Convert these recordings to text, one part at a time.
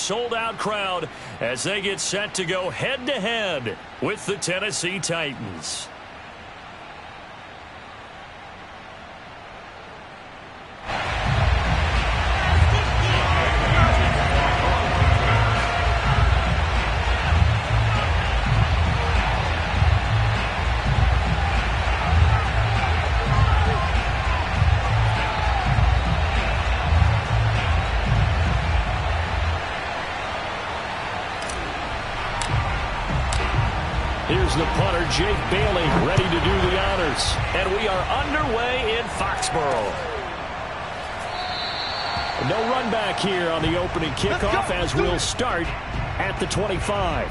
sold-out crowd as they get set to go head-to-head with the Tennessee Titans. Here's the punter, Jake Bailey, ready to do the honors. And we are underway in Foxborough. No run back here on the opening kickoff as we'll start at the 25.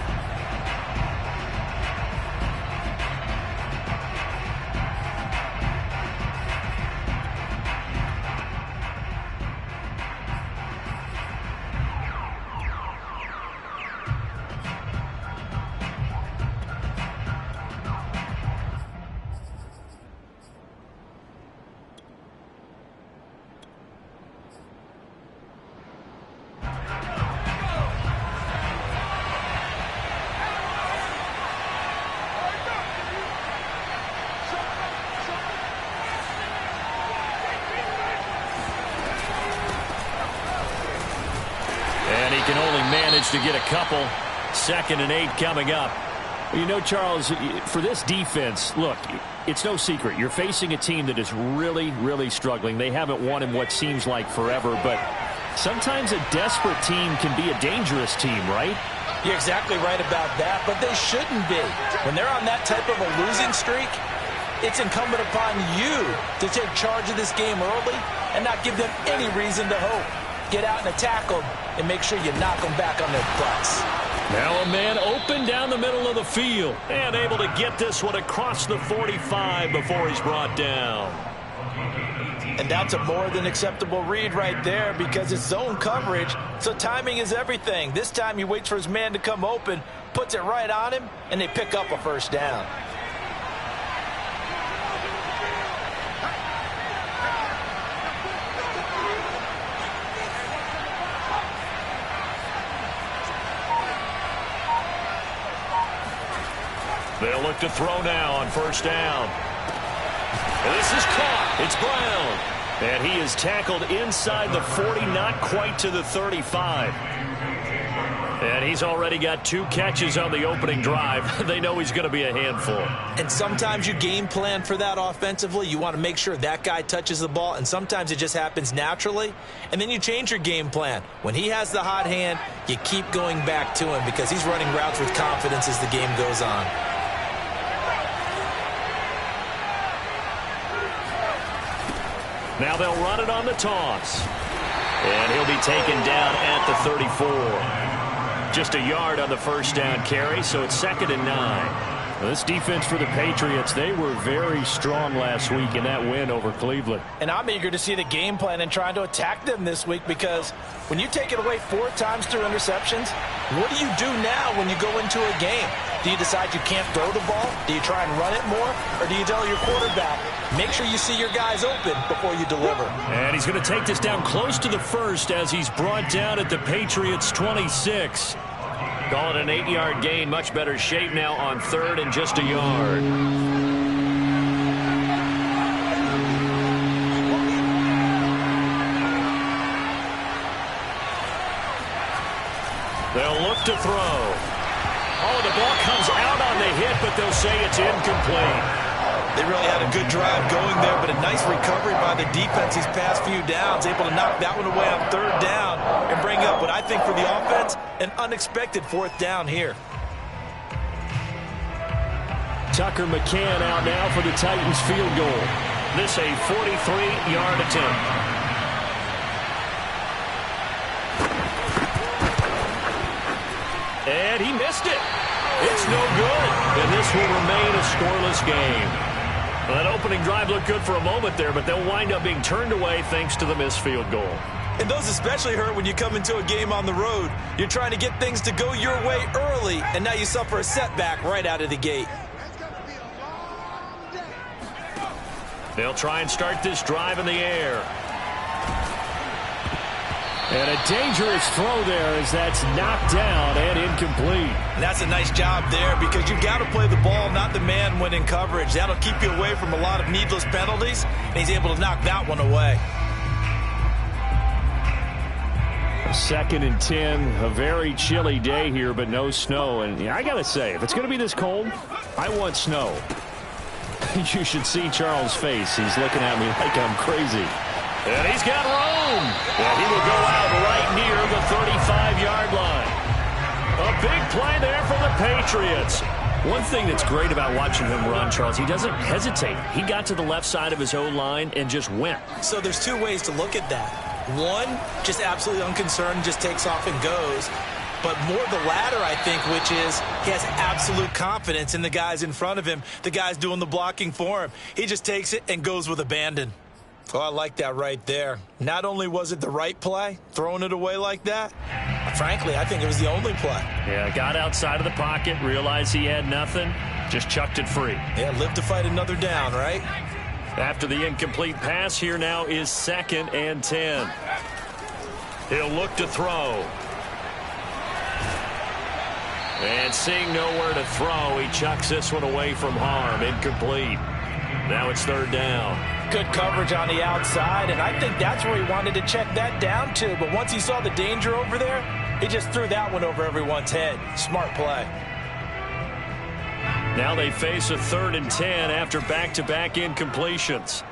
Can only manage to get a couple. 2nd and 8 coming up. You know, Charles, for this defense, look, it's no secret. You're facing a team that is really, really struggling. They haven't won in what seems like forever, but sometimes a desperate team can be a dangerous team, right? You're exactly right about that, but they shouldn't be. When they're on that type of a losing streak, it's incumbent upon you to take charge of this game early and not give them any reason to hope. Get out and attack them and make sure you knock them back on their butts. Now a man open down the middle of the field and able to get this one across the 45 before he's brought down. And that's a more than acceptable read right there because it's zone coverage, so timing is everything. This time he waits for his man to come open, puts it right on him, and they pick up a first down. They'll look to throw now on first down. This is caught. It's Brown. And he is tackled inside the 40, not quite to the 35. And he's already got 2 catches on the opening drive. They know he's going to be a handful. And sometimes you game plan for that offensively. You want to make sure that guy touches the ball, and sometimes it just happens naturally. And then you change your game plan. When he has the hot hand, you keep going back to him because he's running routes with confidence as the game goes on. Now they'll run it on the toss. And he'll be taken down at the 34. Just a yard on the first down carry, so it's 2nd and 9. This defense for the Patriots, they were very strong last week in that win over Cleveland. And I'm eager to see the game plan and trying to attack them this week because when you take it away 4 times through interceptions, what do you do now when you go into a game? Do you decide you can't throw the ball? Do you try and run it more? Or do you tell your quarterback, make sure you see your guys open before you deliver? And he's going to take this down close to the first as he's brought down at the Patriots' 26. Call it an 8-yard gain. Much better shape now on 3rd and just a yard. They'll look to throw. Oh, the ball comes out on the hit, but they'll say it's incomplete. They really had a good drive going there, but a nice recovery by the defense these past few downs, able to knock that one away on 3rd down and bring up what I think for the offense, an unexpected 4th down here. Tucker McCann out now for the Titans field goal. This a 43-yard attempt. And he missed it. It's no good. And this will remain a scoreless game. Well, that opening drive looked good for a moment there, but they'll wind up being turned away thanks to the missed field goal. And those especially hurt when you come into a game on the road. You're trying to get things to go your way early, and now you suffer a setback right out of the gate. They'll try and start this drive in the air. And a dangerous throw there as that's knocked down and incomplete. And that's a nice job there because you've got to play the ball, not the man when in coverage. That'll keep you away from a lot of needless penalties, and he's able to knock that one away. 2nd and 10, a very chilly day here, but no snow. And I got to say, if it's going to be this cold, I want snow. You should see Charles' face. He's looking at me like I'm crazy. And he's got room. And he will go out right near the 35-yard line. A big play there for the Patriots. One thing that's great about watching him run, Charles, he doesn't hesitate. He got to the left side of his O-line and just went. So there's two ways to look at that. One, just absolutely unconcerned, just takes off and goes. But more the latter, I think, which is he has absolute confidence in the guys in front of him, the guys doing the blocking for him. He just takes it and goes with abandon. Oh, I like that right there. Not only was it the right play, throwing it away like that, frankly, I think it was the only play. Yeah, got outside of the pocket, realized he had nothing, just chucked it free. Yeah, live to fight another down, right? After the incomplete pass, here now is 2nd and 10. He'll look to throw. And seeing nowhere to throw, he chucks this one away from harm. Incomplete. Now it's 3rd down. Good coverage on the outside, and I think that's where he wanted to check that down to. But once he saw the danger over there, he just threw that one over everyone's head. Smart play. Now they face a 3rd and 10 after back-to-back incompletions.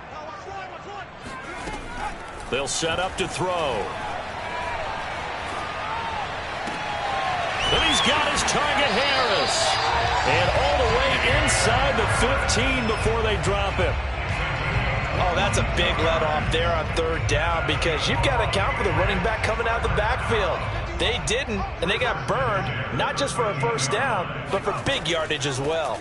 They'll set up to throw. And he's got his target, Harris. And all the way inside the 15 before they drop him. Oh, that's a big let-off there on 3rd down because you've got to account for the running back coming out the backfield. They didn't, and they got burned, not just for a 1st down, but for big yardage as well.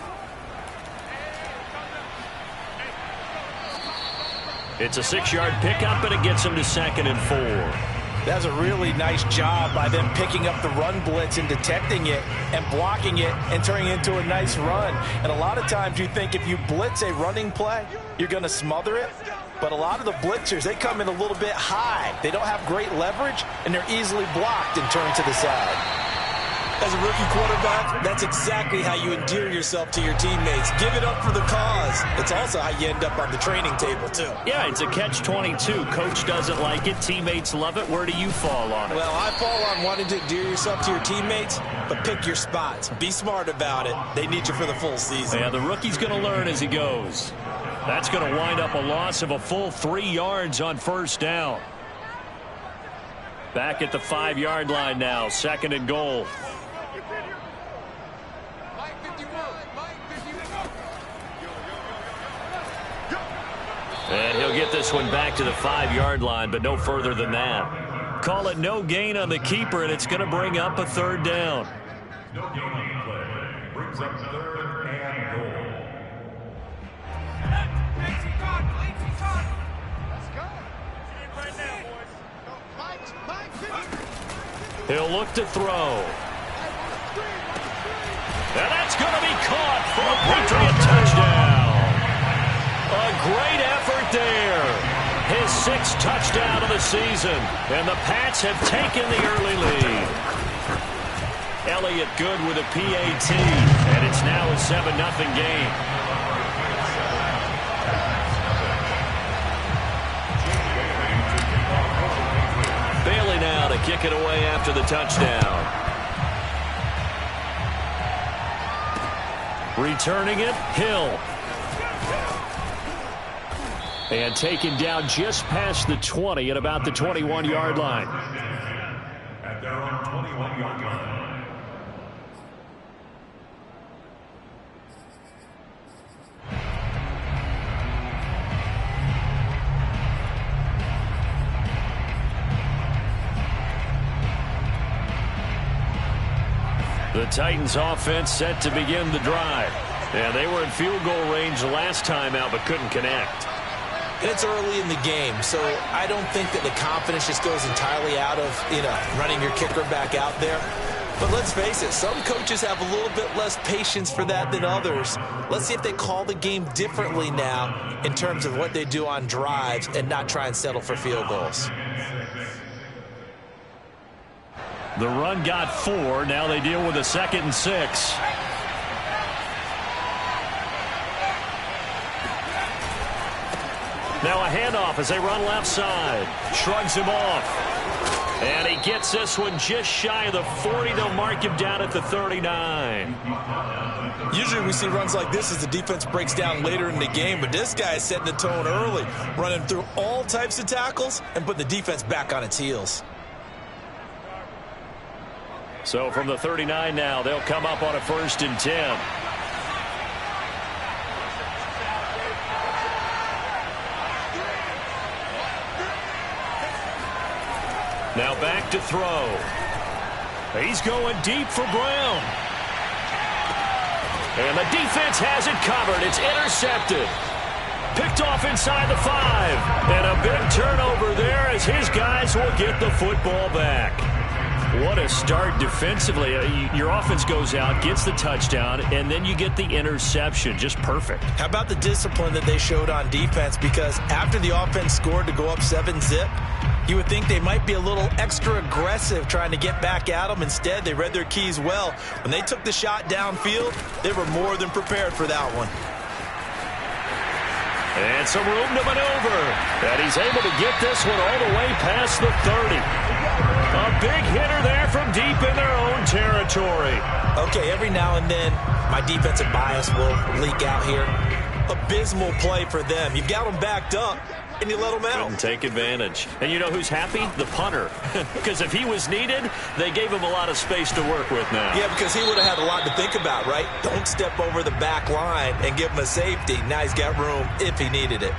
It's a 6-yard pickup, and it gets him to 2nd and 4. That's a really nice job by them picking up the run blitz and detecting it and blocking it and turning it into a nice run. And a lot of times you think if you blitz a running play, you're going to smother it. But a lot of the blitzers, they come in a little bit high. They don't have great leverage, and they're easily blocked and turned to the side. As a rookie quarterback, that's exactly how you endear yourself to your teammates. Give it up for the cause. It's also how you end up on the training table, too. Yeah, it's a catch-22. Coach doesn't like it. Teammates love it. Where do you fall on it? Well, I fall on wanting to endear yourself to your teammates, but pick your spots. Be smart about it. They need you for the full season. Yeah, the rookie's going to learn as he goes. That's going to wind up a loss of a full 3 yards on 1st down. Back at the 5-yard line now, 2nd and goal. And he'll get this one back to the 5-yard line, but no further than that. Call it no gain on the keeper, and it's going to bring up a 3rd down. No gain on the play. Brings up 3rd and goal. He'll look to throw. And that's going to be caught for a Patriot touchdown. A great effort there. His 6th touchdown of the season. And the Pats have taken the early lead. Elliott good with a PAT. And it's now a 7-0 game. Bailey now to kick it away after the touchdown. Returning it, Hill. And taken down just past the 20 at about the 21-yard line. At their own 21-yard line. The Titans offense set to begin the drive. And they were in field goal range the last time out but couldn't connect. And it's early in the game, so I don't think that the confidence just goes entirely out of, running your kicker back out there. But let's face it, some coaches have a little bit less patience for that than others. Let's see if they call the game differently now in terms of what they do on drives and not try and settle for field goals. The run got 4. Now they deal with a 2nd and 6. Now a handoff as they run left side. Shrugs him off. And he gets this one just shy of the 40. They'll mark him down at the 39. Usually we see runs like this as the defense breaks down later in the game, but this guy is setting the tone early, running through all types of tackles and putting the defense back on its heels. So from the 39 now, they'll come up on a 1st and 10. Now back to throw. He's going deep for Brown. And the defense has it covered. It's intercepted. Picked off inside the 5. And a big turnover there as his guys will get the football back. What a start defensively. Your offense goes out, gets the touchdown, and then you get the interception. Just perfect. How about the discipline that they showed on defense? Because after the offense scored to go up 7-zip, you would think they might be a little extra aggressive trying to get back at them. Instead, they read their keys well. When they took the shot downfield, they were more than prepared for that one. And some room to maneuver. And he's able to get this one all the way past the 30. A big hitter there from deep in their own territory. Okay, every now and then, my defensive bias will leak out here. Abysmal play for them. You've got them backed up, and you let them out. Couldn't take advantage. And you know who's happy? The punter. Because if he was needed, they gave him a lot of space to work with now. Yeah, because he would have had a lot to think about, right? Don't step over the back line and give him a safety. Now he's got room if he needed it.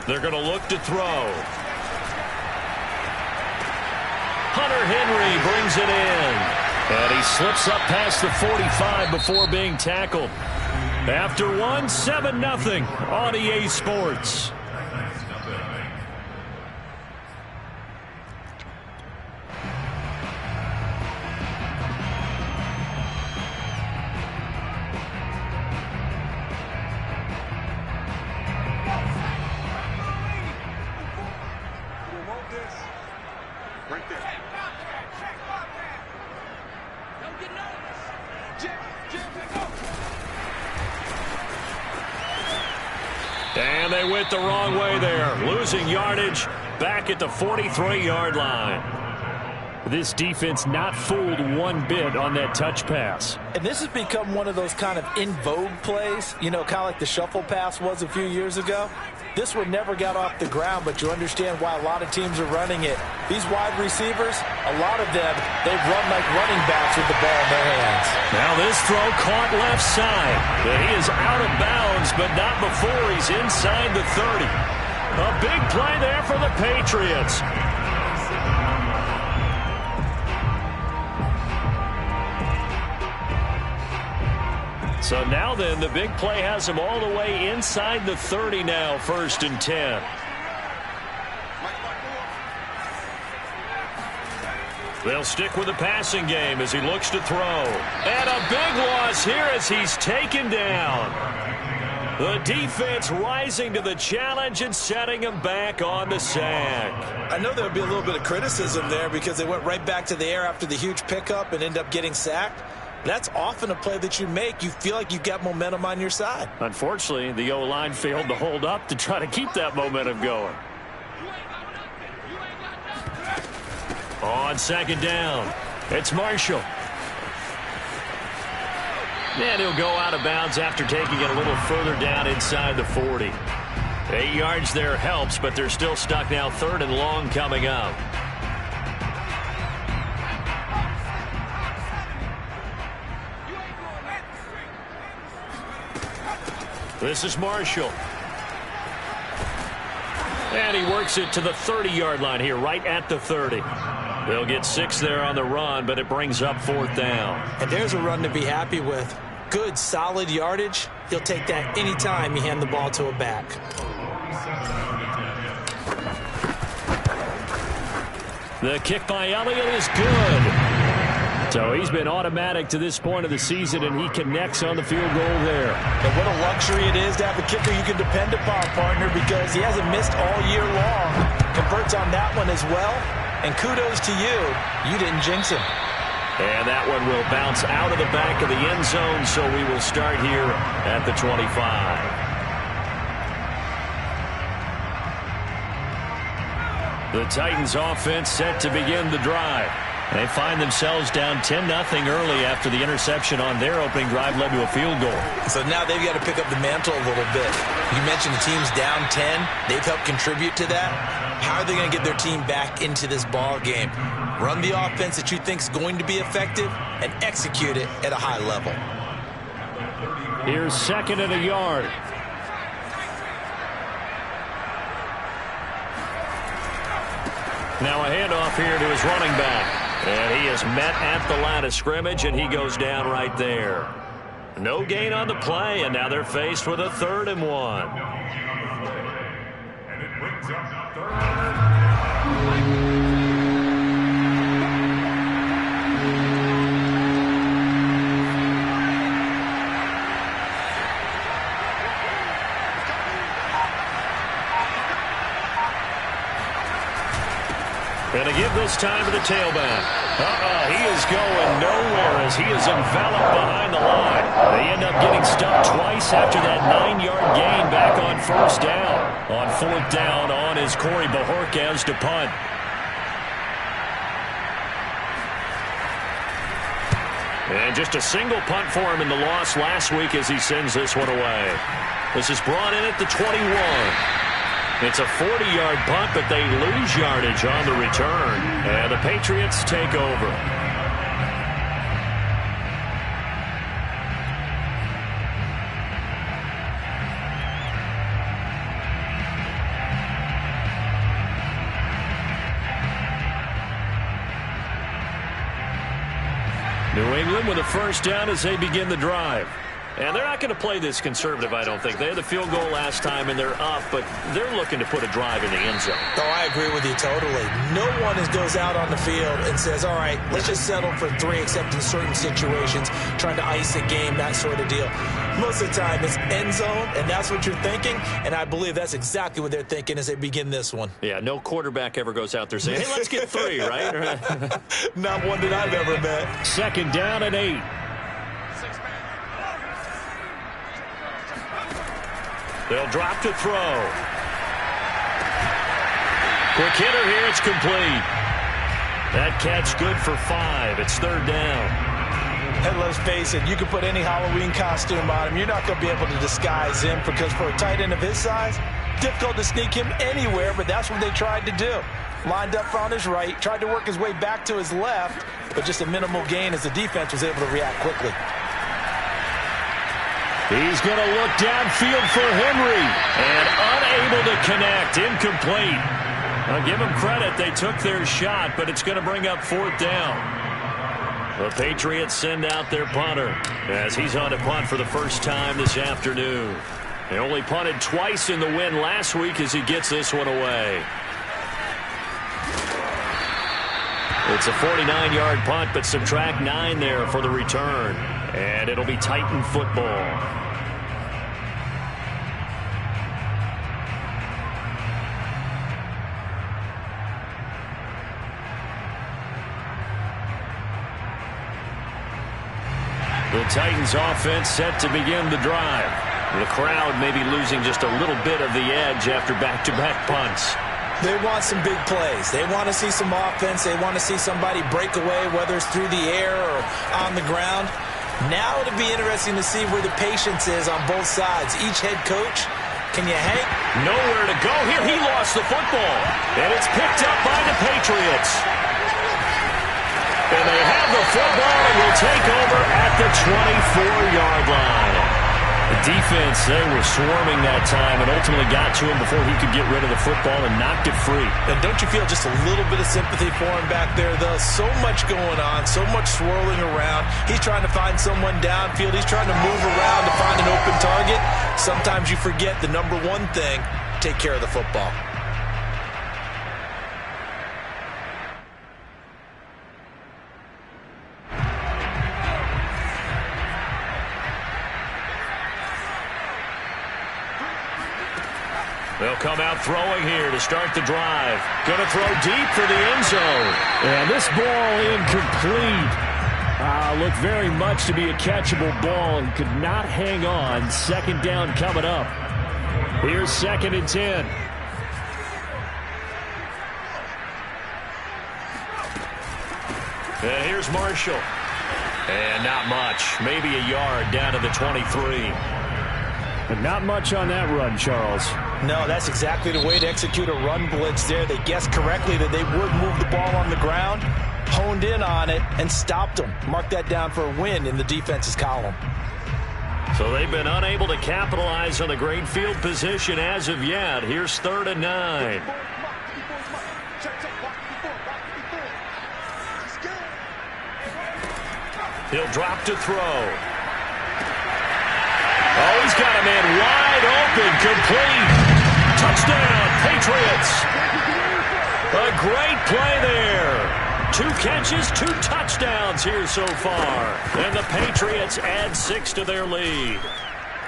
They're going to look to throw. Hunter Henry brings it in. And he slips up past the 45 before being tackled. After 7-0 on EA Sports. And they went the wrong way there, losing yardage back at the 43-yard line. This defense not fooled one bit on that touch pass. And this has become one of those kind of in vogue plays, you know, kind of like the shuffle pass was a few years ago. This one never got off the ground, but you understand why a lot of teams are running it. These wide receivers, a lot of them, they run like running backs with the ball in their hands. Now this throw caught left side. But he is out of bounds, but not before he's inside the 30. A big play there for the Patriots. So now then, the big play has him all the way inside the 30 now, 1st and 10. They'll stick with the passing game as he looks to throw. And a big loss here as he's taken down. The defense rising to the challenge and setting him back on the sack. I know there would be a little bit of criticism there because they went right back to the air after the huge pickup and end up getting sacked. That's often a play that you make. You feel like you've got momentum on your side. Unfortunately, the O-line failed to hold up to try to keep that momentum going. On 2nd down, it's Marshall. And he'll go out of bounds after taking it a little further down inside the 40. 8 yards there helps, but they're still stuck now. 3rd and long coming up. This is Marshall. And he works it to the 30-yard line here, right at the 30. They'll get 6 there on the run, but it brings up 4th down. And there's a run to be happy with. Good, solid yardage. He'll take that anytime you hand the ball to a back. The kick by Elliott is good. So he's been automatic to this point of the season, and he connects on the field goal there. And what a luxury it is to have a kicker you can depend upon, partner, because he hasn't missed all year long. Converts on that one as well. And kudos to you. You didn't jinx him. And that one will bounce out of the back of the end zone, so we will start here at the 25. The Titans offense set to begin the drive. They find themselves down 10-0 early after the interception on their opening drive led to a field goal. So now they've got to pick up the mantle a little bit. You mentioned the team's down 10. They've helped contribute to that. How are they going to get their team back into this ball game? Run the offense that you think is going to be effective and execute it at a high level. Here's 2nd and a yard. Now a handoff here to his running back. And he is met at the line of scrimmage, and he goes down right there. No gain on the play, and now they're faced with a 3rd and 1. And it brings up 3rd. And to give this time to the tailback. He is going nowhere as he is enveloped behind the line. They end up getting stuck twice after that 9-yard gain back on 1st down. On 4th down on is Corey Bajorquez to punt. And just a single punt for him in the loss last week as he sends this one away. This is brought in at the 21. It's a 40-yard punt, but they lose yardage on the return. And the Patriots take over. New England with a 1st down as they begin the drive. And they're not going to play this conservative, I don't think. They had the field goal last time, and they're up, but they're looking to put a drive in the end zone. Oh, I agree with you totally. No one goes out on the field and says, all right, let's just settle for 3, except in certain situations, trying to ice a game, that sort of deal. Most of the time, it's end zone, and that's what you're thinking, and I believe that's exactly what they're thinking as they begin this one. Yeah, no quarterback ever goes out there saying, hey, let's get 3, right? Not one that I've ever met. 2nd down and 8. They'll drop to throw. Quick hitter here. It's complete. That catch good for 5. It's 3rd down. And let's face it, you can put any Halloween costume on him. You're not going to be able to disguise him because for a tight end of his size, difficult to sneak him anywhere, but that's what they tried to do. Lined up on his right, tried to work his way back to his left, but just a minimal gain as the defense was able to react quickly. He's going to look downfield for Henry, and unable to connect, incomplete. I'll give them credit. They took their shot, but it's going to bring up 4th down. The Patriots send out their punter as he's on a punt for the first time this afternoon. They only punted twice in the win last week as he gets this one away. It's a 49-yard punt, but subtract 9 there for the return. And it'll be Titan football. The Titans offense set to begin the drive. The crowd may be losing just a little bit of the edge after back-to-back punts. They want some big plays. They want to see some offense. They want to see somebody break away, whether it's through the air or on the ground. Now it'll be interesting to see where the patience is on both sides. Each head coach, can you hang? Nowhere to go here. He lost the football. And it's picked up by the Patriots. And they have the football and will take over at the 24-yard line. The defense, they were swarming that time and ultimately got to him before he could get rid of the football and knocked it free. And don't you feel just a little bit of sympathy for him back there, though? So much going on, so much swirling around. He's trying to find someone downfield. He's trying to move around to find an open target. Sometimes you forget the number one thing, take care of the football. They'll come out throwing here to start the drive. Going to throw deep for the end zone. And this ball incomplete. Looked very much to be a catchable ball and could not hang on. Second down coming up. Here's 2nd and 10. And here's Marshall. And not much. Maybe a yard down to the 23. But not much on that run, Charles. No, that's exactly the way to execute a run blitz there. They guessed correctly that they would move the ball on the ground, honed in on it, and stopped them. Mark that down for a win in the defense's column. So they've been unable to capitalize on the great field position as of yet. Here's 3rd and 9. He'll drop to throw. Oh, he's got a man wide open, complete. Touchdown, Patriots. A great play there. 2 catches, 2 touchdowns here so far. And the Patriots add 6 to their lead.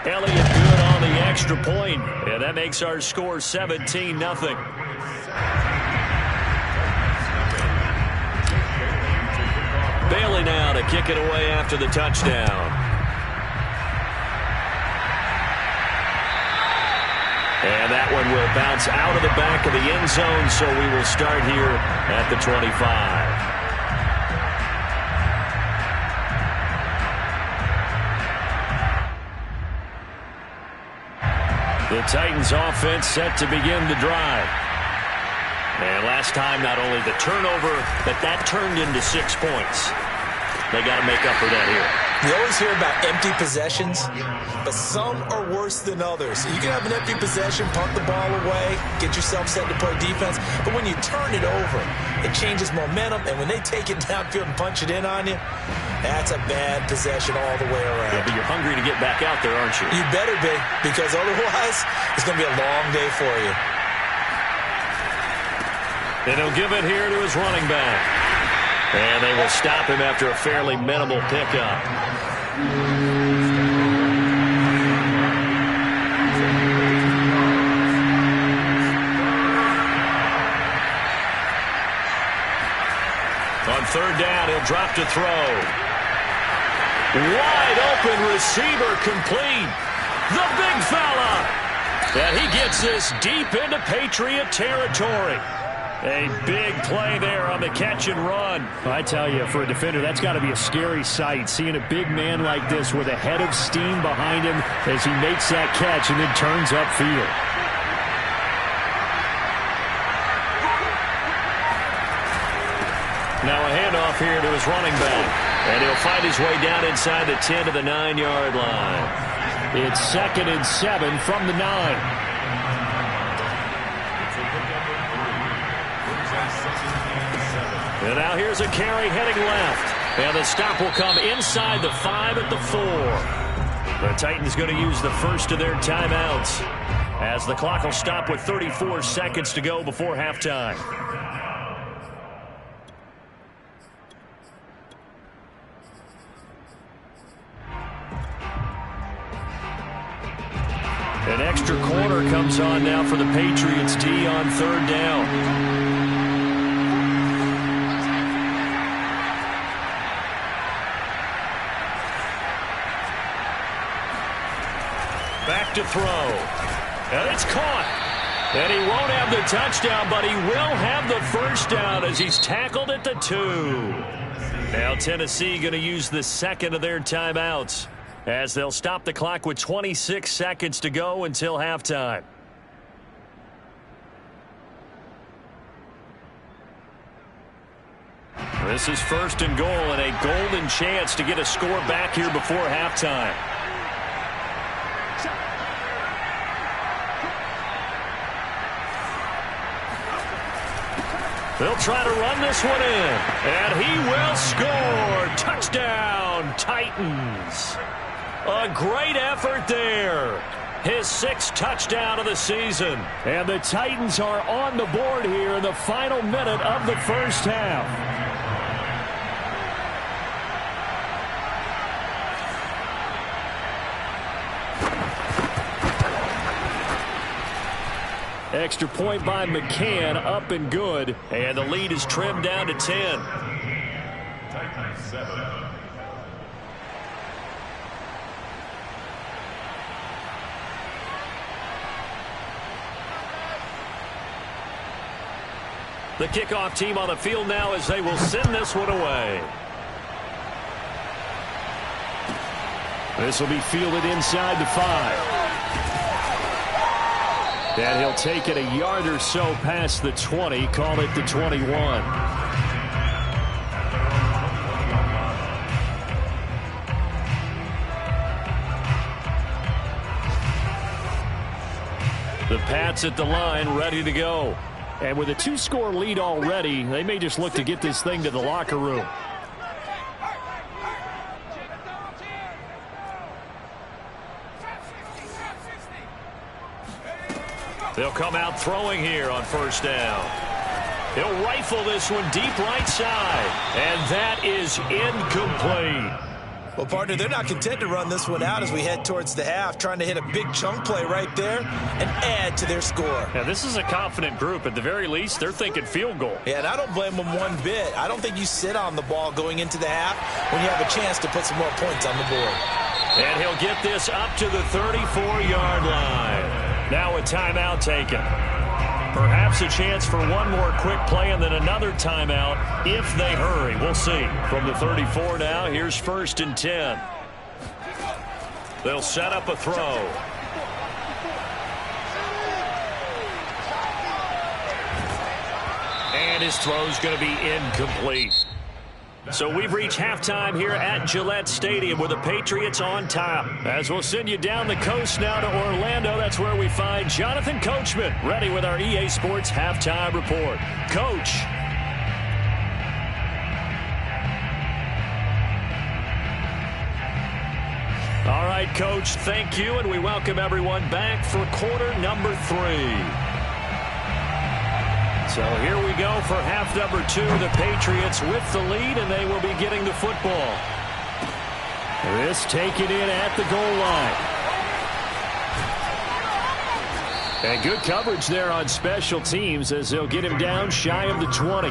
Elliott good on the extra point, and that makes our score 17-0. Bailey now to kick it away after the touchdown. And that one will bounce out of the back of the end zone, so we will start here at the 25. The Titans offense set to begin the drive. And last time, not only the turnover, but that turned into 6 points. They got to make up for that here. You always hear about empty possessions, but some are worse than others. You can have an empty possession, punt the ball away, get yourself set to play defense, but when you turn it over, it changes momentum, and when they take it downfield and punch it in on you, that's a bad possession all the way around. Yeah, but you're hungry to get back out there, aren't you? You better be, because otherwise, it's going to be a long day for you. And he'll give it here to his running back. And they will stop him after a fairly minimal pickup. On 3rd down, he'll drop to throw. Wide open receiver complete. The big fella. And he gets this deep into Patriot territory. A big play there on the catch and run. I tell you, for a defender, that's got to be a scary sight, seeing a big man like this with a head of steam behind him as he makes that catch and then turns upfield. Now a handoff here to his running back. And he'll find his way down inside the 10 to the 9-yard line. It's 2nd and 7 from the 9. And now here's a carry heading left. And the stop will come inside the 5 at the 4. The Titans going to use the first of their timeouts as the clock will stop with 34 seconds to go before halftime. An extra corner comes on now for the Patriots D on 3rd down. Back to throw. And it's caught. And he won't have the touchdown, but he will have the first down as he's tackled at the 2. Now Tennessee going to use the second of their timeouts as they'll stop the clock with 26 seconds to go until halftime. This is 1st and goal and a golden chance to get a score back here before halftime. They'll try to run this one in, and he will score. Touchdown, Titans. A great effort there. His 6th touchdown of the season. And the Titans are on the board here in the final minute of the first half. Extra point by McCann, up and good. And the lead is trimmed down to 10. Titans 7. The kickoff team on the field now as they will send this one away. This will be fielded inside the 5. And he'll take it a yard or so past the 20, call it the 21. The Pats at the line, ready to go. And with a 2-score lead already, they may just look to get this thing to the locker room. They'll come out throwing here on first down. He'll rifle this one deep right side. And that is incomplete. Well, partner, they're not content to run this one out as we head towards the half, trying to hit a big chunk play right there and add to their score. Now, this is a confident group. At the very least, they're thinking field goal. Yeah, and I don't blame them one bit. I don't think you sit on the ball going into the half when you have a chance to put some more points on the board. And he'll get this up to the 34-yard line. Now a timeout taken. Perhaps a chance for one more quick play and then another timeout if they hurry. We'll see. From the 34 now, here's 1st and 10. They'll set up a throw. And his throw's going to be incomplete. So we've reached halftime here at Gillette Stadium with the Patriots on top. As we'll send you down the coast now to Orlando, that's where we find Jonathan Coachman ready with our EA Sports Halftime Report. Coach. All right, Coach, thank you, and we welcome everyone back for quarter number 3. So here we go for half number 2. The Patriots with the lead, and they will be getting the football. This taken in at the goal line. And good coverage there on special teams as they'll get him down shy of the 20.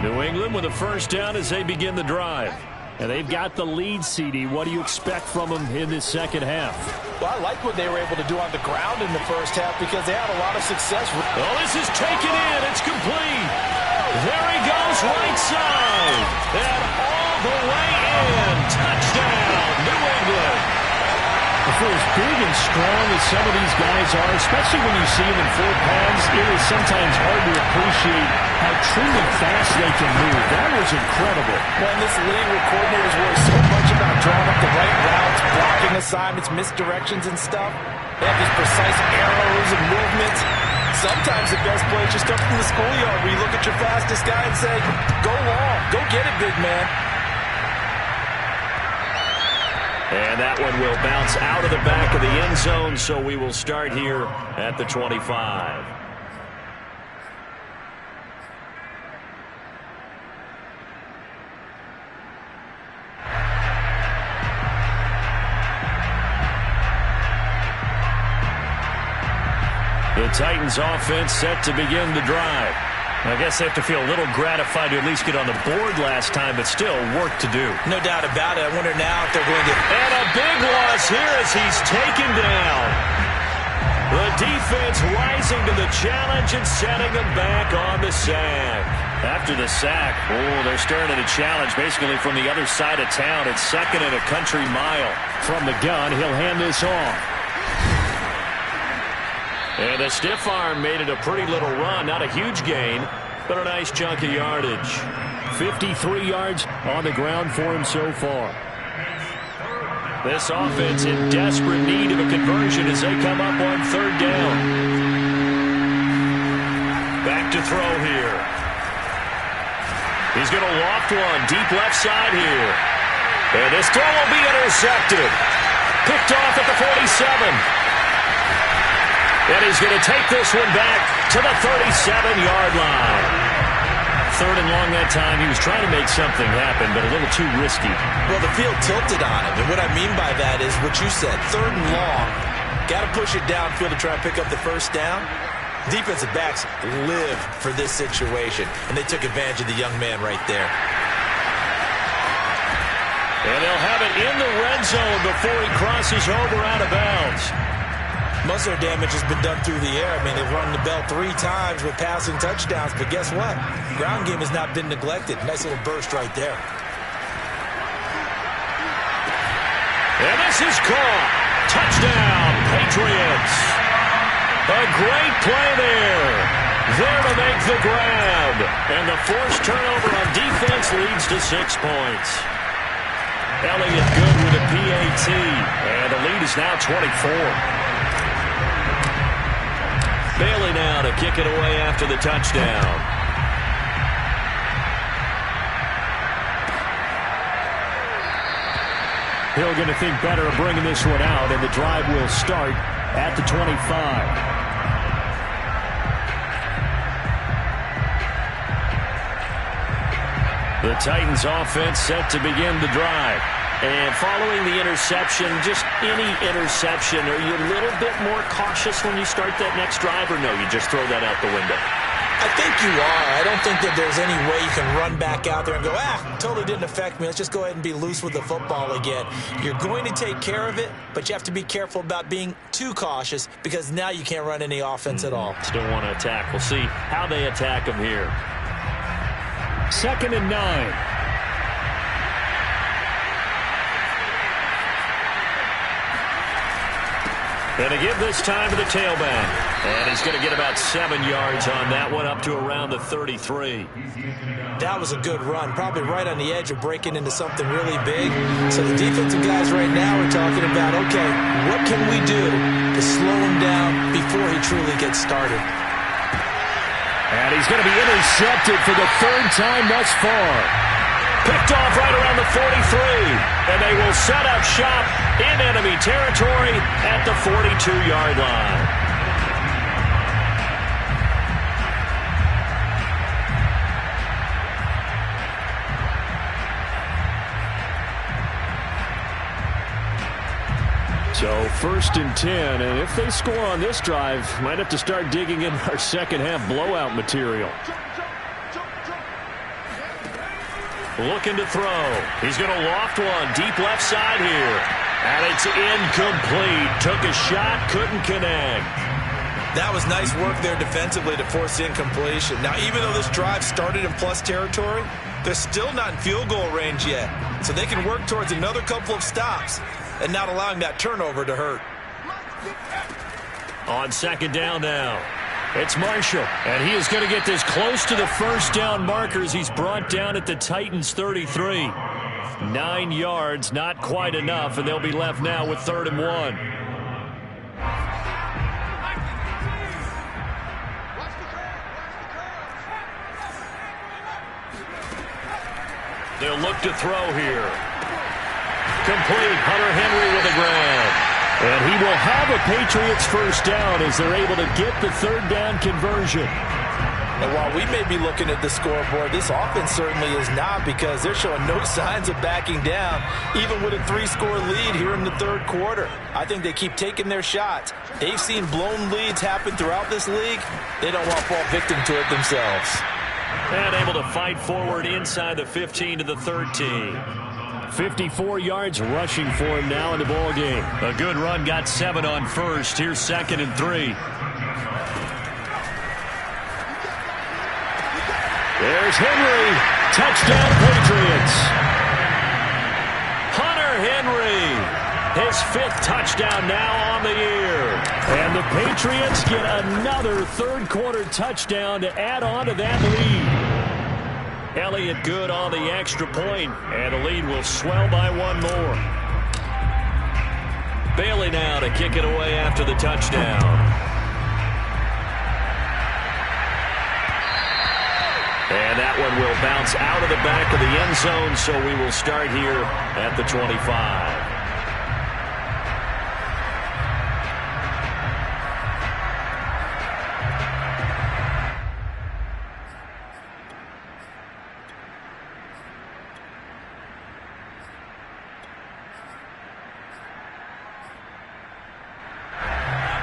New England with a first down as they begin the drive. And they've got the lead, CD. What do you expect from them in this second half? Well, I like what they were able to do on the ground in the first half because they had a lot of success. Oh, this is taken in. It's complete. There he goes, right side. And all the way in. Touchdown, New England. For as big and strong as some of these guys are, especially when you see them in full pads, it is sometimes hard to appreciate how truly fast they can move. That was incredible. Well, and this league where coordinators worry so much about drawing up the right routes, blocking assignments, misdirections and stuff. They have these precise arrows and movements. Sometimes the best plays just come from the schoolyard where you look at your fastest guy and say, go long, go get it, big man. And that one will bounce out of the back of the end zone, so we will start here at the 25. The Titans offense set to begin the drive. I guess they have to feel a little gratified to at least get on the board last time, but still work to do. No doubt about it. I wonder now if they're going to... And a big loss here as he's taken down. The defense rising to the challenge and setting him back on the sack. After the sack, they're staring at a challenge basically from the other side of town. It's 2nd and a country mile. From the gun, he'll hand this off. And the stiff arm made it a pretty little run. Not a huge gain, but a nice chunk of yardage. 53 yards on the ground for him so far. This offense in desperate need of a conversion as they come up on 3rd down. Back to throw here. He's going to loft one deep left side here. And this throw will be intercepted. Picked off at the 47. And he's going to take this one back to the 37-yard line. Third and long that time. He was trying to make something happen, but a little too risky. Well, the field tilted on him. And what I mean by that is what you said. Third and long. Got to push it downfield to try and pick up the first down. Defensive backs live for this situation. And they took advantage of the young man right there. And they'll have it in the red zone before he crosses over out of bounds. Most of their damage has been done through the air. I mean, they've rung the bell 3 times with passing touchdowns, but guess what? Ground game has not been neglected. Nice little burst right there. And this is caught. Touchdown, Patriots. A great play there. There to make the grab. And the forced turnover on defense leads to 6 points. Elliott good with a PAT. And the lead is now 24. Bailey now to kick it away after the touchdown. Hill going to think better of bringing this one out, and the drive will start at the 25. The Titans offense set to begin the drive. And following the interception, just any interception, are you a little bit more cautious when you start that next drive, or no, you just throw that out the window? I think you are. I don't think that there's any way you can run back out there and go, totally didn't affect me. Let's just go ahead and be loose with the football again. You're going to take care of it, but you have to be careful about being too cautious because now you can't run any offense at all. Still want to attack. We'll see how they attack them here. 2nd and 9. And to give this time to the tailback. And he's going to get about 7 yards on that one, up to around the 33. That was a good run, probably right on the edge of breaking into something really big. So the defensive guys right now are talking about, okay, what can we do to slow him down before he truly gets started? And he's going to be intercepted for the 3rd time thus far. Picked off right around the 43. And they will set up shop in enemy territory at the 42-yard line. So 1st and 10, and if they score on this drive, might have to start digging in our second half blowout material. Looking to throw. He's going to loft one deep left side here. And it's incomplete. Took a shot, couldn't connect. That was nice work there defensively to force incompletion. Now, even though this drive started in plus territory, they're still not in field goal range yet. So they can work towards another couple of stops and not allowing that turnover to hurt. On 2nd down now. It's Marshall, and he is going to get this close to the first down markers. He's brought down at the Titans' 33. 9 yards, not quite enough, and they'll be left now with 3rd and 1. They'll look to throw here. Complete. Hunter Henry with a grab. And he will have a Patriots first down as they're able to get the 3rd down conversion. And while we may be looking at the scoreboard, this offense certainly is not, because they're showing no signs of backing down, even with a 3-score lead here in the 3rd quarter. I think they keep taking their shots. They've seen blown leads happen throughout this league. They don't want to fall victim to it themselves. And able to fight forward inside the 15 to the 13. 54 yards rushing for him now in the ball game. A good run, got 7 on first. Here's 2nd and 3. There's Henry. Touchdown, Patriots. Hunter Henry. His 5th touchdown now on the year. And the Patriots get another 3rd quarter touchdown to add on to that lead. Elliott good on the extra point, and the lead will swell by 1 more. Bailey now to kick it away after the touchdown. And that one will bounce out of the back of the end zone, so we will start here at the 25.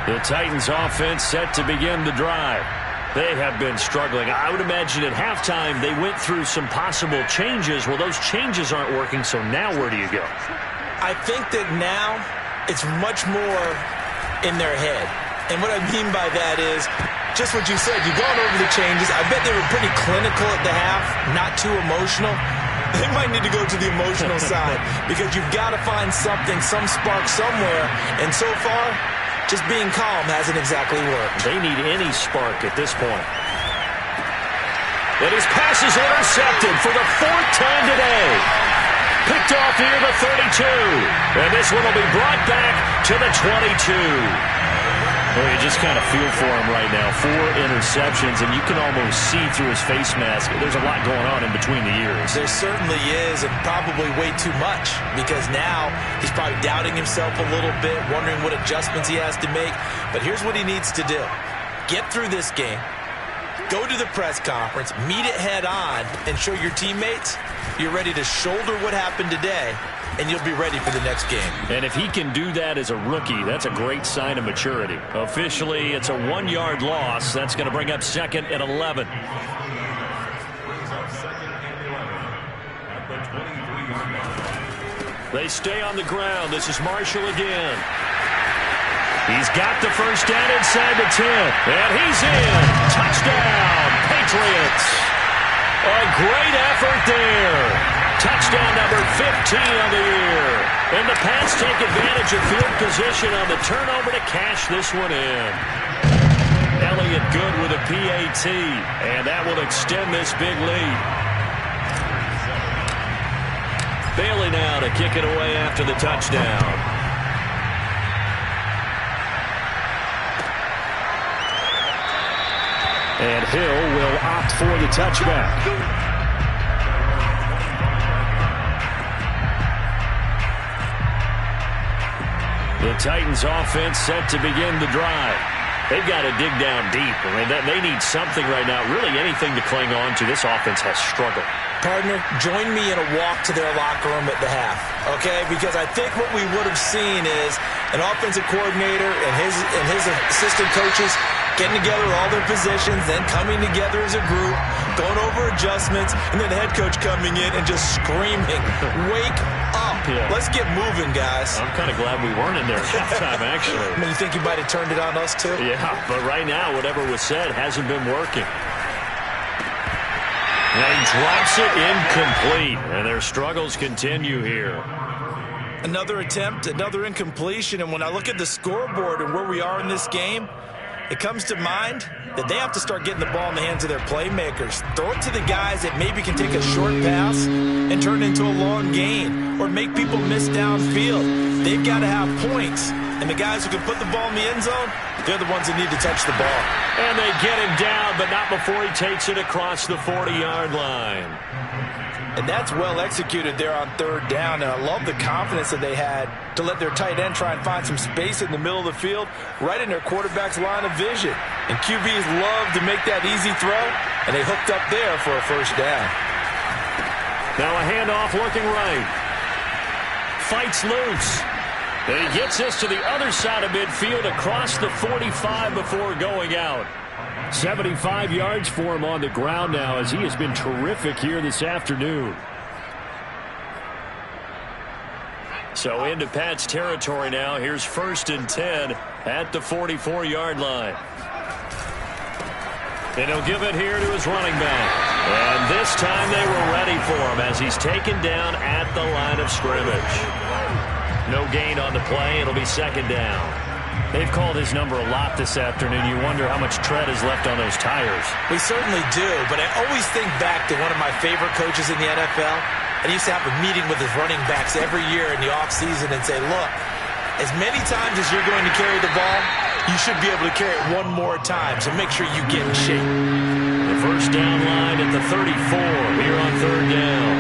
The Titans offense set to begin the drive. They have been struggling. I would imagine at halftime they went through some possible changes. Well, those changes aren't working, so now where do you go? I think that now it's much more in their head. And what I mean by that is just what you said. You've gone over the changes. I bet they were pretty clinical at the half, not too emotional. They might need to go to the emotional side because you've got to find something, some spark somewhere. And so far, just being calm hasn't exactly worked. They need any spark at this point. And his pass is intercepted for the 4th time today. Picked off near the 32. And this one will be brought back to the 22. Well, you just kind of feel for him right now. 4 interceptions, and you can almost see through his face mask. There's a lot going on in between the ears. There certainly is, and probably way too much, because now he's probably doubting himself a little bit, wondering what adjustments he has to make. But here's what he needs to do. Get through this game. Go to the press conference, meet it head on, and show your teammates you're ready to shoulder what happened today, and you'll be ready for the next game. And if he can do that as a rookie, that's a great sign of maturity. Officially, it's a 1-yard loss. That's going to bring up 2nd and 11. They stay on the ground. This is Marshall again. He's got the first down inside the 10. And he's in. Touchdown, Patriots. A great effort there. Touchdown number 15 on the year. And the Pats take advantage of field position on the turnover to cash this one in. Elliott good with a PAT. And that will extend this big lead. Bailey now to kick it away after the touchdown. And Hill will opt for the touchback. The Titans offense set to begin the drive. They've got to dig down deep. I mean, they need something right now, really anything to cling on to. This offense has struggled. Partner, join me in a walk to their locker room at the half, okay? Because I think what we would have seen is an offensive coordinator and his assistant coaches getting together all their positions, then coming together as a group, going over adjustments, and then the head coach coming in and just screaming, wake up. Yeah. Let's get moving, guys. I'm kind of glad we weren't in there at halftime, actually. I mean, you think you might have turned it on us, too? Yeah, but right now, whatever was said hasn't been working. And he drops it incomplete, and their struggles continue here. Another attempt, another incompletion, and when I look at the scoreboard and where we are in this game, it comes to mind that they have to start getting the ball in the hands of their playmakers. Throw it to the guys that maybe can take a short pass and turn it into a long gain or make people miss downfield. They've got to have points. And the guys who can put the ball in the end zone, they're the ones that need to touch the ball. And they get him down, but not before he takes it across the 40-yard line. And that's well executed there on 3rd down. And I love the confidence that they had to let their tight end try and find some space in the middle of the field, right in their quarterback's line of vision. And QBs love to make that easy throw, and they hooked up there for a 1st down. Now a handoff looking right. Fights loose. And he gets this to the other side of midfield across the 45 before going out. 75 yards for him on the ground now as he has been terrific here this afternoon. So into Pat's territory now. Here's 1st and 10 at the 44-yard line. And he'll give it here to his running back. And this time they were ready for him as he's taken down at the line of scrimmage. No gain on the play. It'll be 2nd down. They've called his number a lot this afternoon. You wonder how much tread is left on those tires. We certainly do, but I always think back to one of my favorite coaches in the NFL. And he used to have a meeting with his running backs every year in the offseason and say, look, as many times as you're going to carry the ball, you should be able to carry it one more time, so make sure you get in shape. The 1st first down line at the 34 here on third down.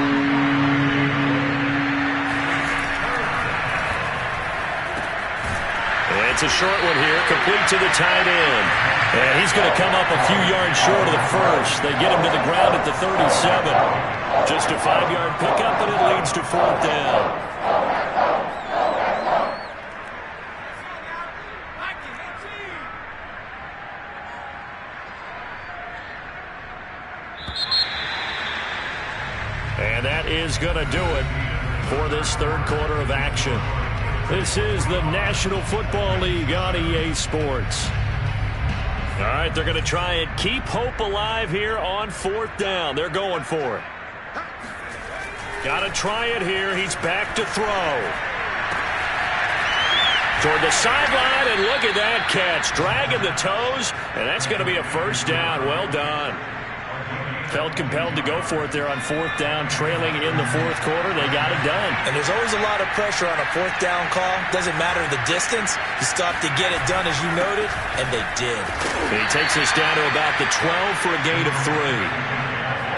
It's a short one here, complete to the tight end. And he's going to come up a few yards short of the first. They get him to the ground at the 37. Just a 5-yard pickup, and it leads to fourth down. And that is going to do it for this third quarter of action. This is the National Football League on EA Sports. All right, they're going to try and keep hope alive here on fourth down. They're going for it. Got to try it here. He's back to throw. Toward the sideline, and look at that catch. Dragging the toes, and that's going to be a first down. Well done. Felt compelled to go for it there on fourth down, trailing in the fourth quarter. They got it done. And there's always a lot of pressure on a fourth down call. Doesn't matter the distance. You still have to get it done, as you noted, and they did. He takes us down to about the 12 for a gain of 3.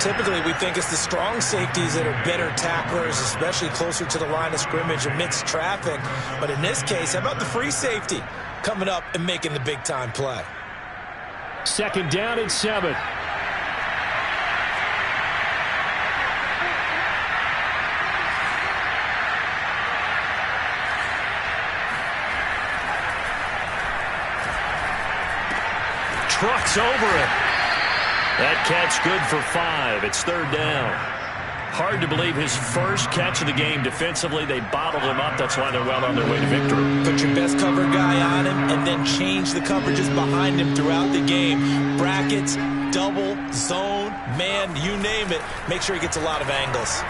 Typically, we think it's the strong safeties that are better tacklers, especially closer to the line of scrimmage amidst traffic. But in this case, how about the free safety coming up and making the big-time play? Second down and 7. Trucks over it. That catch good for 5. It's third down. Hard to believe his first catch of the game defensively. They bottled him up. That's why they're well on their way to victory. Put your best cover guy on him and then change the coverages behind him throughout the game. Brackets, double, zone, man, you name it. Make sure he gets a lot of angles.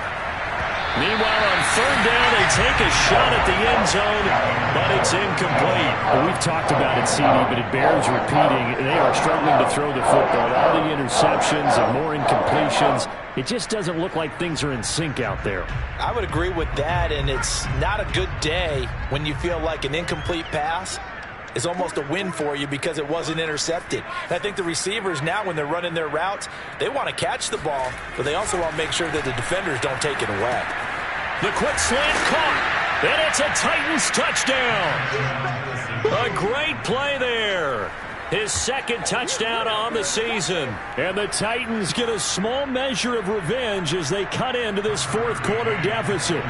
Meanwhile, on third down, they take a shot at the end zone, but it's incomplete. Well, we've talked about it, CD, but it bears repeating. They are struggling to throw the football. All the interceptions and more incompletions. It just doesn't look like things are in sync out there. I would agree with that, and it's not a good day when you feel like an incomplete pass is almost a win for you because it wasn't intercepted. And I think the receivers now, when they're running their routes, they want to catch the ball, but they also want to make sure that the defenders don't take it away. The quick slant caught, and it's a Titans touchdown. A great play there. His second touchdown on the season. And the Titans get a small measure of revenge as they cut into this fourth quarter deficit.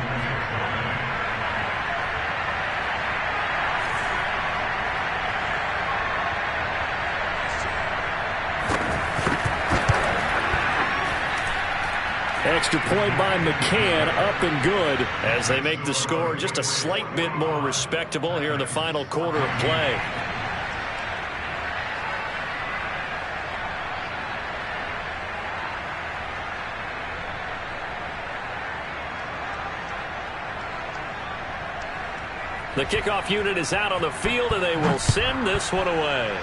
Extra point by McCann, up and good. As they make the score just a slight bit more respectable here in the final quarter of play. The kickoff unit is out on the field, and they will send this one away.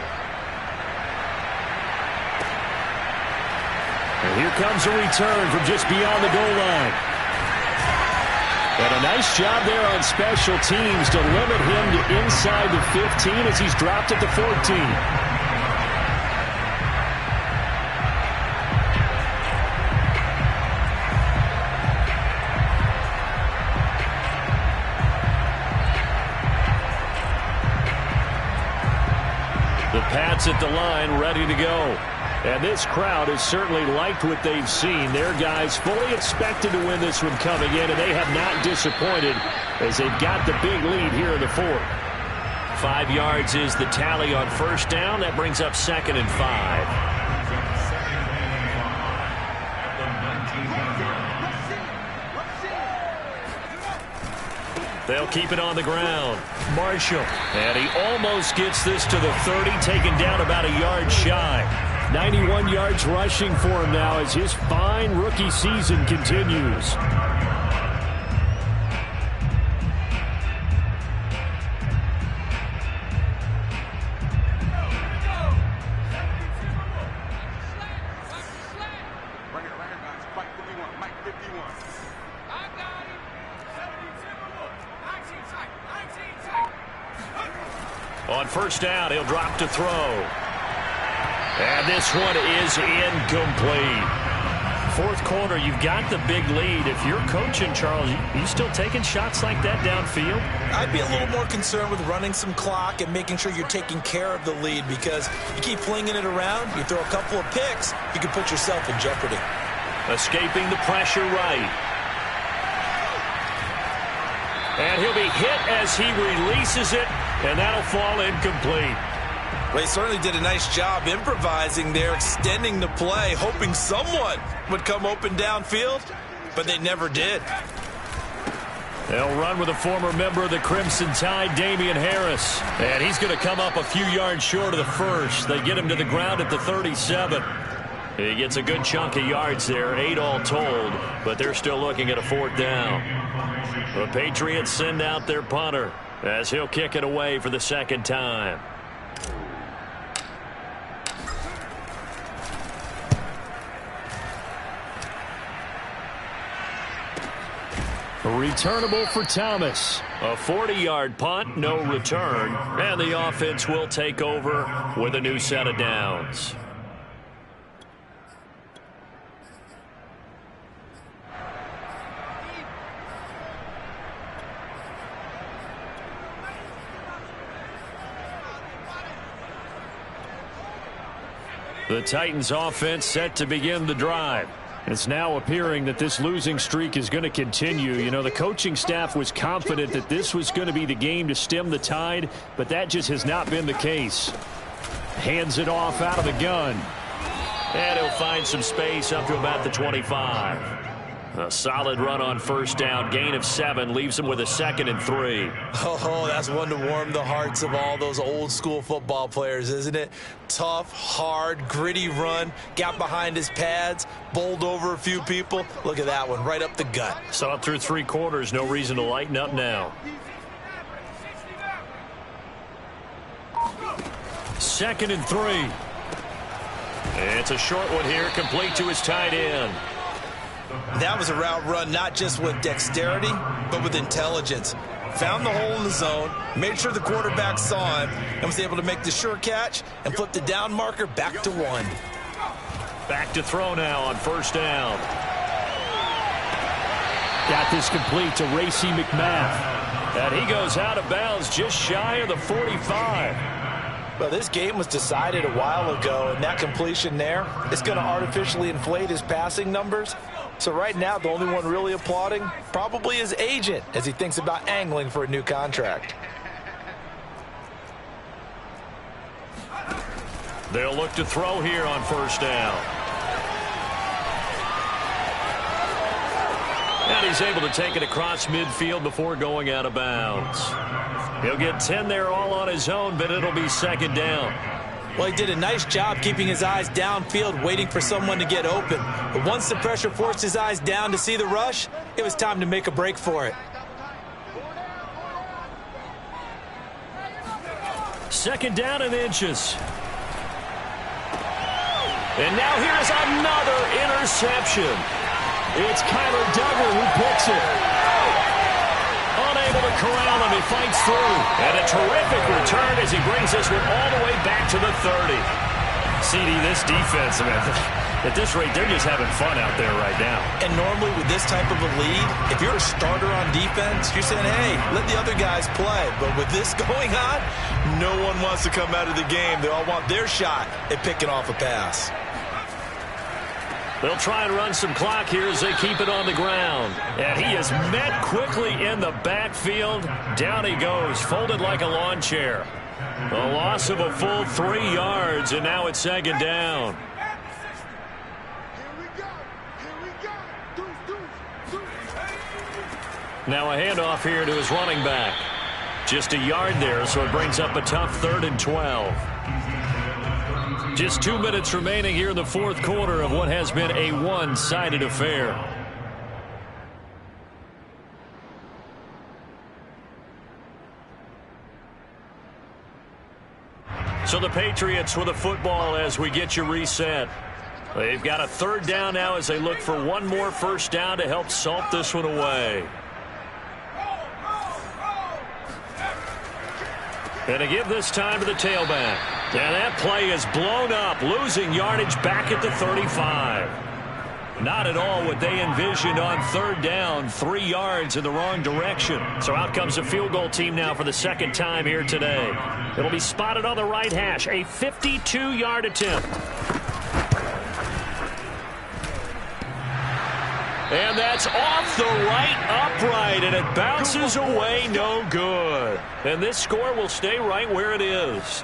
And here comes a return from just beyond the goal line. And a nice job there on special teams to limit him to inside the 15 as he's dropped at the 14. The Pats at the line, ready to go. And this crowd has certainly liked what they've seen. Their guys fully expected to win this one coming in, and they have not disappointed as they've got the big lead here in the fourth. 5 yards is the tally on first down. That brings up 2nd and 5. They'll keep it on the ground. Marshall. And he almost gets this to the 30, taken down about a yard shy. 91 yards rushing for him now as his fine rookie season continues. On first down, he'll drop to throw. And this one is incomplete. Fourth quarter, you've got the big lead. If you're coaching, Charles, you still taking shots like that downfield? I'd be a little more concerned with running some clock and making sure you're taking care of the lead, because you keep flinging it around, you throw a couple of picks, you can put yourself in jeopardy. Escaping the pressure right. And he'll be hit as he releases it, and that'll fall incomplete. Well, he certainly did a nice job improvising there, extending the play, hoping someone would come open downfield, but they never did. They'll run with a former member of the Crimson Tide, Damian Harris. And he's going to come up a few yards short of the first. They get him to the ground at the 37. He gets a good chunk of yards there, 8 all told, but they're still looking at a fourth down. The Patriots send out their punter as he'll kick it away for the second time. Returnable for Thomas. A 40-yard punt, no return, and the offense will take over with a new set of downs. The Titans offense set to begin the drive. It's now appearing that this losing streak is going to continue. You know, the coaching staff was confident that this was going to be the game to stem the tide, but that just has not been the case. Hands it off out of the gun. And he'll find some space up to about the 25. A solid run on first down. Gain of 7 leaves him with a 2nd and 3. Oh, that's one to warm the hearts of all those old school football players, isn't it? Tough, hard, gritty run. Got behind his pads, bowled over a few people. Look at that one, right up the gut. Saw it through 3 quarters. No reason to lighten up now. 2nd and 3. It's a short one here, complete to his tight end. That was a route run not just with dexterity, but with intelligence. Found the hole in the zone, made sure the quarterback saw him, and was able to make the sure catch and flip the down marker back to 1. Back to throw now on first down. Got this complete to Creasy McMath. And he goes out of bounds just shy of the 45. Well, this game was decided a while ago, and that completion there is going to artificially inflate his passing numbers. So right now, the only one really applauding probably his agent as he thinks about angling for a new contract. They'll look to throw here on first down. And he's able to take it across midfield before going out of bounds. He'll get 10 there all on his own, but it'll be 2nd down. Well, he did a nice job keeping his eyes downfield, waiting for someone to get open. But once the pressure forced his eyes down to see the rush, it was time to make a break for it. 2nd down and inches. And now here's another interception. It's Kyler Duggar who picks it. Unable to corral him, he fights through. And a terrific return as he brings this one all the way back to the 30. CD, this defense, man, at this rate, they're just having fun out there right now. And normally with this type of a lead, if you're a starter on defense, you're saying, hey, let the other guys play. But with this going on, no one wants to come out of the game. They all want their shot at picking off a pass. They'll try and run some clock here as they keep it on the ground. And he is met quickly in the backfield. Down he goes, folded like a lawn chair. A loss of a full 3 yards, and now it's 2nd down. Now a handoff here to his running back. Just a yard there, so it brings up a tough 3rd and 12. Just 2 minutes remaining here in the fourth quarter of what has been a one-sided affair. So the Patriots with the football as we get you reset. They've got a 3rd down now as they look for one more first down to help salt this one away. And to give this time to the tailback. And that play is blown up, losing yardage back at the 35. Not at all what they envisioned on third down, 3 yards in the wrong direction. So out comes a field goal team now for the second time here today. It'll be spotted on the right hash, a 52-yard attempt. And that's off the right upright, and it bounces away, no good. And this score will stay right where it is.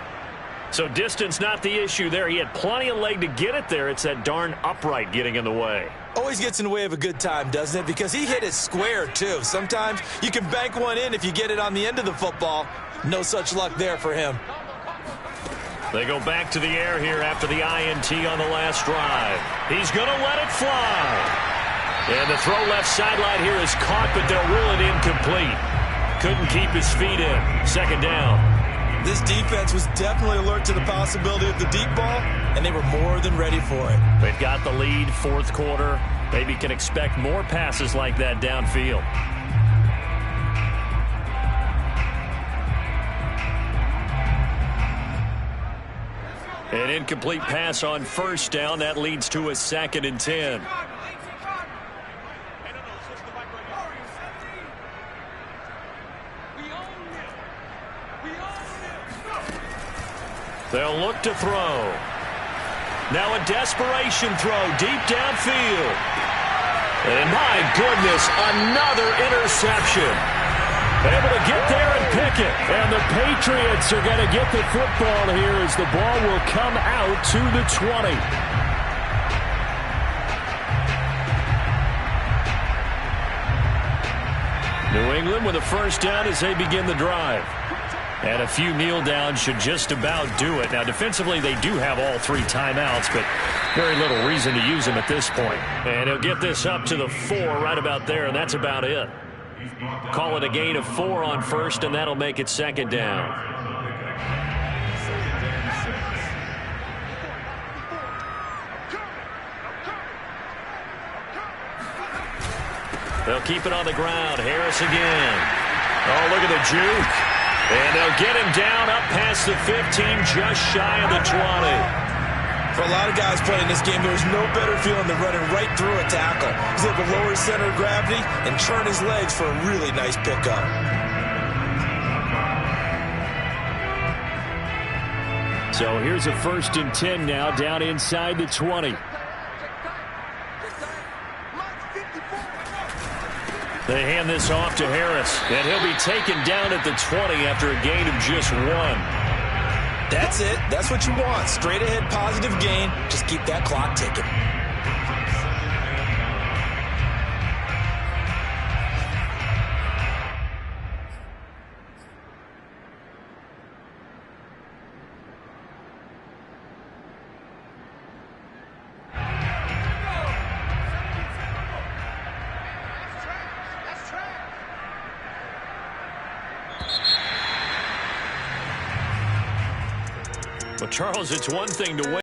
So distance not the issue there. He had plenty of leg to get it there. It's that darn upright getting in the way. Always gets in the way of a good time, doesn't it? Because he hit it square, too. Sometimes you can bank one in if you get it on the end of the football. No such luck there for him. They go back to the air here after the INT on the last drive. He's going to let it fly. And the throw left sideline here is caught, but they'll rule it incomplete. Couldn't keep his feet in. Second down. This defense was definitely alert to the possibility of the deep ball, and they were more than ready for it. They've got the lead, fourth quarter. Maybe can expect more passes like that downfield. An incomplete pass on first down. That leads to a 2nd and 10. They'll look to throw. Now a desperation throw deep downfield. And my goodness, another interception. Able to get there and pick it. And the Patriots are going to get the football here as the ball will come out to the 20. New England with a first down as they begin the drive. And a few kneel downs should just about do it. Now, defensively, they do have all 3 timeouts, but very little reason to use them at this point. And he'll get this up to the 4 right about there, and that's about it. Call it a gain of 4 on first, and that'll make it second down. They'll keep it on the ground. Harris again. Oh, look at the juke. And they'll get him down up past the 15, just shy of the 20. For a lot of guys playing this game, there's no better feeling than running right through a tackle. He's able to lower his center of gravity and turn his legs for a really nice pickup. So here's a 1st and 10 now down inside the 20. They hand this off to Harris, and he'll be taken down at the 20 after a gain of just 1. That's it. That's what you want. Straight ahead, positive gain. Just keep that clock ticking. Well, Charles, it's one thing to win.